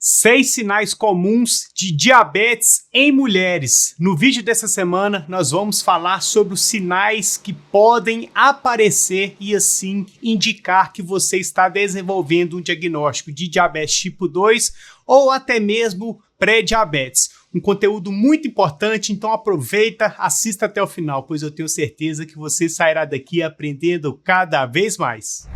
6 sinais comuns de diabetes em mulheres. No vídeo dessa semana, nós vamos falar sobre os sinais que podem aparecer e assim indicar que você está desenvolvendo um diagnóstico de diabetes tipo 2 ou até mesmo pré-diabetes. Um conteúdo muito importante, então aproveita, assista até o final, pois eu tenho certeza que você sairá daqui aprendendo cada vez mais.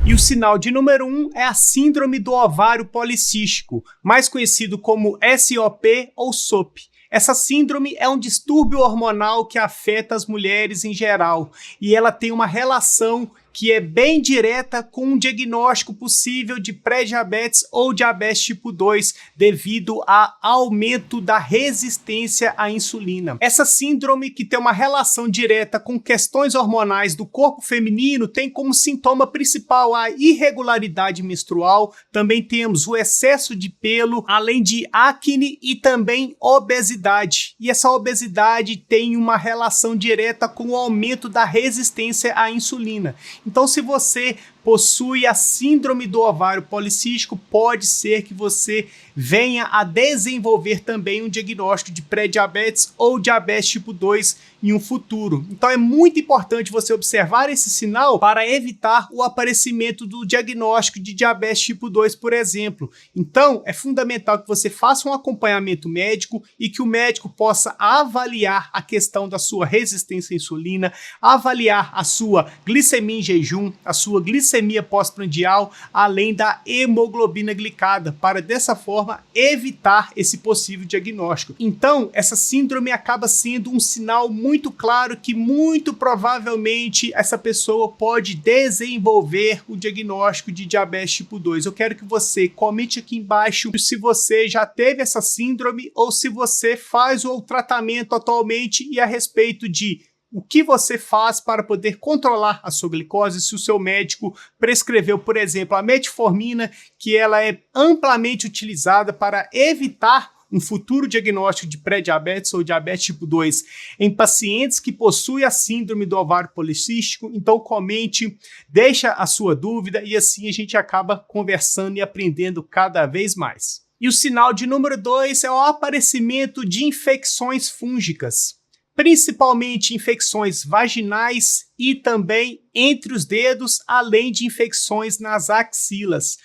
E o sinal de número 1 é a síndrome do ovário policístico, mais conhecido como SOP ou SOP. Essa síndrome é um distúrbio hormonal que afeta as mulheres em geral e ela tem uma relação que é bem direta com um diagnóstico possível de pré-diabetes ou diabetes tipo 2 devido ao aumento da resistência à insulina. Essa síndrome, que tem uma relação direta com questões hormonais do corpo feminino, tem como sintoma principal a irregularidade menstrual, também temos o excesso de pelo, além de acne e também obesidade. E essa obesidade tem uma relação direta com o aumento da resistência à insulina. Então, se você possui a síndrome do ovário policístico, pode ser que você venha a desenvolver também um diagnóstico de pré-diabetes ou diabetes tipo 2 em um futuro. Então é muito importante você observar esse sinal para evitar o aparecimento do diagnóstico de diabetes tipo 2, por exemplo. Então é fundamental que você faça um acompanhamento médico e que o médico possa avaliar a questão da sua resistência à insulina, avaliar a sua glicemia em jejum, a sua glicemia pós-prandial, além da hemoglobina glicada, para dessa forma evitar esse possível diagnóstico. Então, essa síndrome acaba sendo um sinal muito claro que muito provavelmente essa pessoa pode desenvolver o diagnóstico de diabetes tipo 2. Eu quero que você comente aqui embaixo se você já teve essa síndrome ou se você faz o tratamento atualmente e a respeito de o que você faz para poder controlar a sua glicose, se o seu médico prescreveu, por exemplo, a metformina, que ela é amplamente utilizada para evitar um futuro diagnóstico de pré-diabetes ou diabetes tipo 2 em pacientes que possuem a síndrome do ovário policístico. Então comente, deixa a sua dúvida e assim a gente acaba conversando e aprendendo cada vez mais. E o sinal de número 2 é o aparecimento de infecções fúngicas, principalmente infecções vaginais e também entre os dedos, além de infecções nas axilas.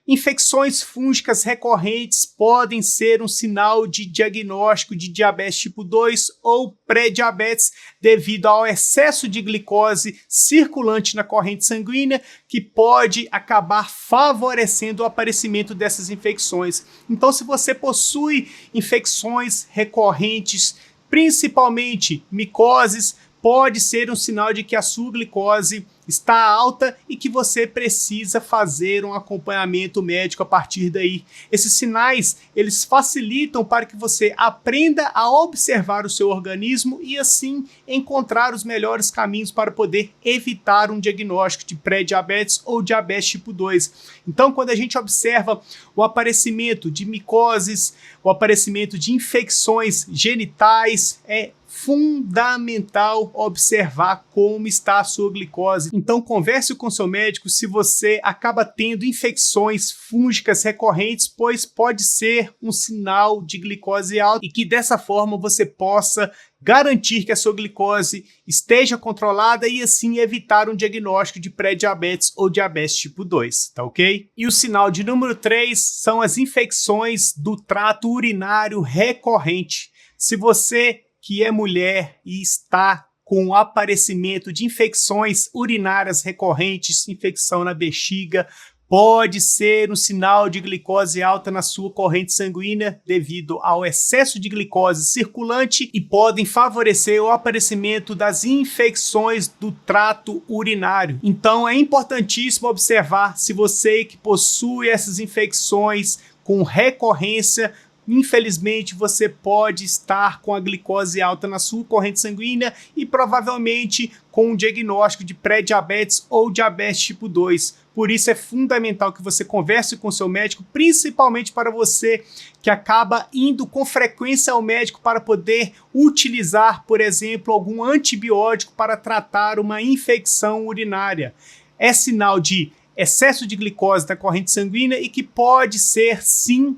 Infecções fúngicas recorrentes podem ser um sinal de diagnóstico de diabetes tipo 2 ou pré-diabetes devido ao excesso de glicose circulante na corrente sanguínea, que pode acabar favorecendo o aparecimento dessas infecções. Então, se você possui infecções recorrentes, principalmente micoses, pode ser um sinal de que a sua glicose está alta e que você precisa fazer um acompanhamento médico a partir daí. Esses sinais, eles facilitam para que você aprenda a observar o seu organismo e assim encontrar os melhores caminhos para poder evitar um diagnóstico de pré-diabetes ou diabetes tipo 2. Então, quando a gente observa o aparecimento de micoses, o aparecimento de infecções genitais, é fundamental observar como está a sua glicose. Então converse com seu médico se você acaba tendo infecções fúngicas recorrentes, pois pode ser um sinal de glicose alta e que dessa forma você possa garantir que a sua glicose esteja controlada e assim evitar um diagnóstico de pré-diabetes ou diabetes tipo 2, tá ok? E o sinal de número 3 são as infecções do trato urinário recorrente. Se você que é mulher e está com o aparecimento de infecções urinárias recorrentes, infecção na bexiga, pode ser um sinal de glicose alta na sua corrente sanguínea devido ao excesso de glicose circulante e podem favorecer o aparecimento das infecções do trato urinário. Então é importantíssimo observar se você que possui essas infecções com recorrência infelizmente você pode estar com a glicose alta na sua corrente sanguínea e provavelmente com um diagnóstico de pré-diabetes ou diabetes tipo 2. Por isso é fundamental que você converse com o seu médico, principalmente para você que acaba indo com frequência ao médico para poder utilizar, por exemplo, algum antibiótico para tratar uma infecção urinária. É sinal de excesso de glicose na corrente sanguínea e que pode ser, sim,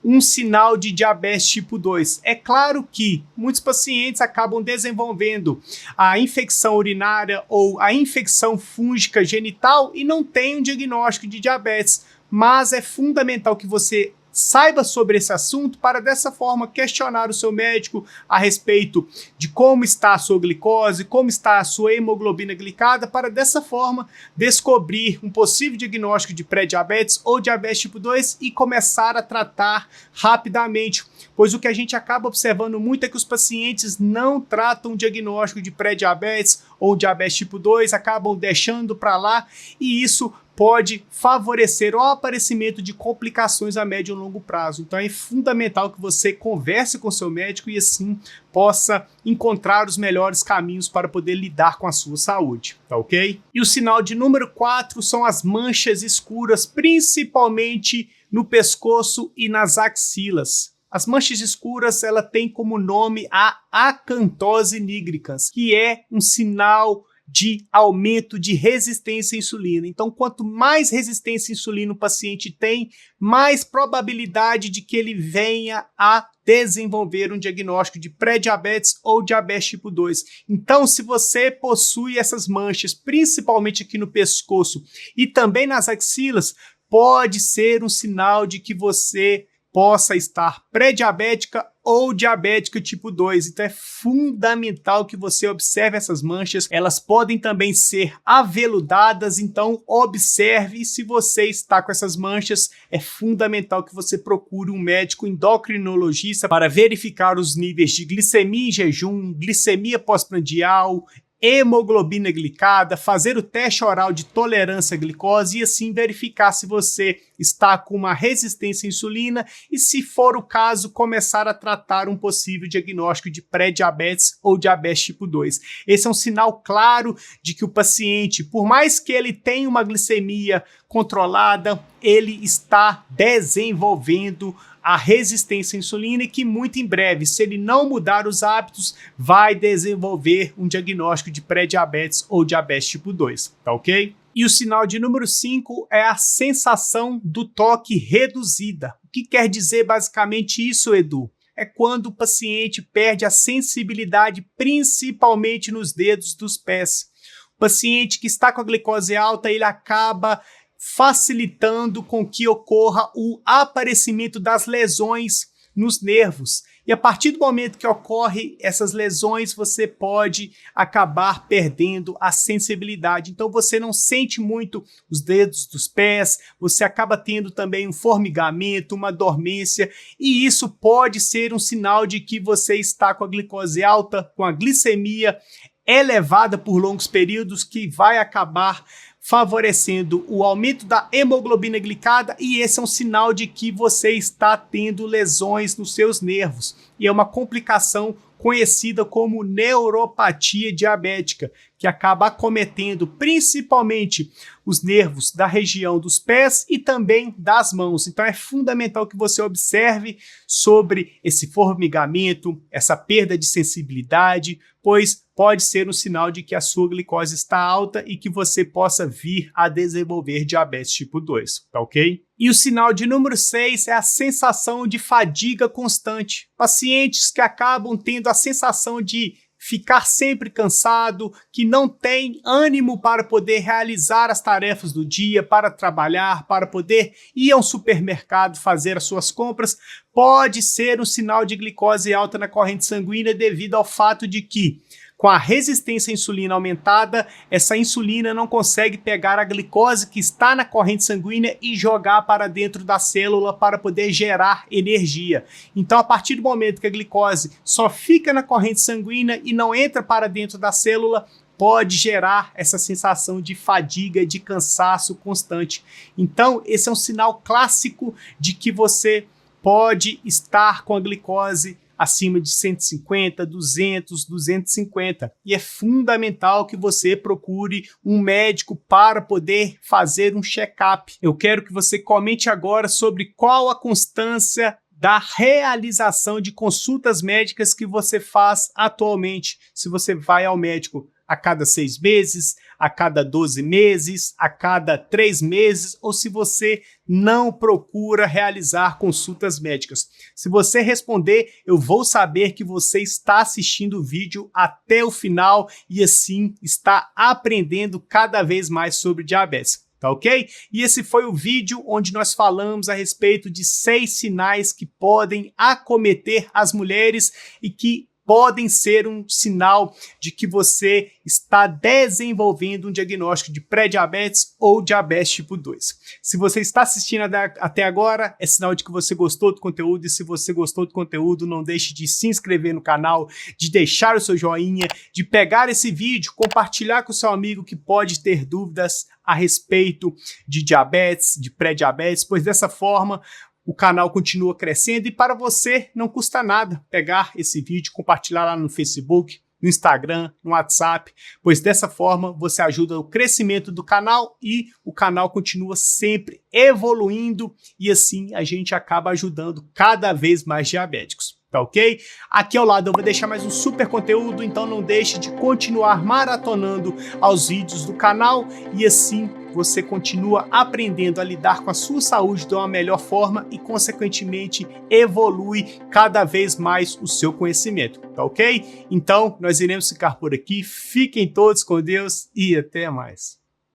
um sinal de diabetes tipo 2. É claro que muitos pacientes acabam desenvolvendo a infecção urinária ou a infecção fúngica genital e não têm um diagnóstico de diabetes, mas é fundamental que você saiba sobre esse assunto para dessa forma questionar o seu médico a respeito de como está a sua glicose, como está a sua hemoglobina glicada, para dessa forma descobrir um possível diagnóstico de pré-diabetes ou diabetes tipo 2 e começar a tratar rapidamente. Pois o que a gente acaba observando muito é que os pacientes não tratam o diagnóstico de pré-diabetes ou diabetes tipo 2, acabam deixando para lá e isso pode favorecer o aparecimento de complicações a médio e longo prazo. Então é fundamental que você converse com seu médico e assim possa encontrar os melhores caminhos para poder lidar com a sua saúde, tá ok? E o sinal de número 4 são as manchas escuras, principalmente no pescoço e nas axilas. As manchas escuras, ela tem como nome a acantose nigricans, que é um sinal de aumento de resistência à insulina. Então, quanto mais resistência à insulina o paciente tem, mais probabilidade de que ele venha a desenvolver um diagnóstico de pré-diabetes ou diabetes tipo 2. Então, se você possui essas manchas, principalmente aqui no pescoço e também nas axilas, pode ser um sinal de que você possa estar pré-diabética ou diabética tipo 2. Então é fundamental que você observe essas manchas. Elas podem também ser aveludadas, então observe se você está com essas manchas. É fundamental que você procure um médico endocrinologista para verificar os níveis de glicemia em jejum, glicemia pós-prandial, hemoglobina glicada, fazer o teste oral de tolerância à glicose e assim verificar se você está com uma resistência à insulina e, se for o caso, começar a tratar um possível diagnóstico de pré-diabetes ou diabetes tipo 2. Esse é um sinal claro de que o paciente, por mais que ele tenha uma glicemia controlada, ele está desenvolvendo a resistência à insulina e que muito em breve, se ele não mudar os hábitos, vai desenvolver um diagnóstico de pré-diabetes ou diabetes tipo 2, tá ok? E o sinal de número 5 é a sensação do toque reduzida. O que quer dizer basicamente isso, Edu? É quando o paciente perde a sensibilidade, principalmente nos dedos dos pés. O paciente que está com a glicose alta, ele acaba facilitando com que ocorra o aparecimento das lesões nos nervos. E a partir do momento que ocorre essas lesões, você pode acabar perdendo a sensibilidade. Então você não sente muito os dedos dos pés, você acaba tendo também um formigamento, uma dormência, e isso pode ser um sinal de que você está com a glicose alta, com a glicemia elevada por longos períodos, que vai acabar favorecendo o aumento da hemoglobina glicada, e esse é um sinal de que você está tendo lesões nos seus nervos. E é uma complicação conhecida como neuropatia diabética, que acaba acometendo principalmente os nervos da região dos pés e também das mãos. Então é fundamental que você observe sobre esse formigamento, essa perda de sensibilidade, pois pode ser um sinal de que a sua glicose está alta e que você possa vir a desenvolver diabetes tipo 2, tá ok? E o sinal de número 6 é a sensação de fadiga constante. Pacientes que acabam tendo a sensação de ficar sempre cansado, que não tem ânimo para poder realizar as tarefas do dia, para trabalhar, para poder ir ao supermercado fazer as suas compras, pode ser um sinal de glicose alta na corrente sanguínea devido ao fato de que, com a resistência à insulina aumentada, essa insulina não consegue pegar a glicose que está na corrente sanguínea e jogar para dentro da célula para poder gerar energia. Então, a partir do momento que a glicose só fica na corrente sanguínea e não entra para dentro da célula, pode gerar essa sensação de fadiga, de cansaço constante. Então, esse é um sinal clássico de que você pode estar com a glicose acima de 150, 200, 250. E é fundamental que você procure um médico para poder fazer um check-up. Eu quero que você comente agora sobre qual a constância da realização de consultas médicas que você faz atualmente. Se você vai ao médico a cada 6 meses, a cada 12 meses, a cada 3 meses, ou se você não procura realizar consultas médicas. Se você responder, eu vou saber que você está assistindo o vídeo até o final e assim está aprendendo cada vez mais sobre diabetes. Tá ok? E esse foi o vídeo onde nós falamos a respeito de 6 sinais que podem acometer as mulheres e que podem ser um sinal de que você está desenvolvendo um diagnóstico de pré-diabetes ou diabetes tipo 2. Se você está assistindo até agora, é sinal de que você gostou do conteúdo, e se você gostou do conteúdo, não deixe de se inscrever no canal, de deixar o seu joinha, de pegar esse vídeo, compartilhar com o seu amigo que pode ter dúvidas a respeito de diabetes, de pré-diabetes, pois dessa forma o canal continua crescendo e para você não custa nada pegar esse vídeo, compartilhar lá no Facebook, no Instagram, no WhatsApp, pois dessa forma você ajuda o crescimento do canal e o canal continua sempre evoluindo e assim a gente acaba ajudando cada vez mais diabéticos. Tá ok? Aqui ao lado eu vou deixar mais um super conteúdo, então não deixe de continuar maratonando aos vídeos do canal e assim você continua aprendendo a lidar com a sua saúde de uma melhor forma e, consequentemente, evolui cada vez mais o seu conhecimento, tá ok? Então, nós iremos ficar por aqui, fiquem todos com Deus e até mais.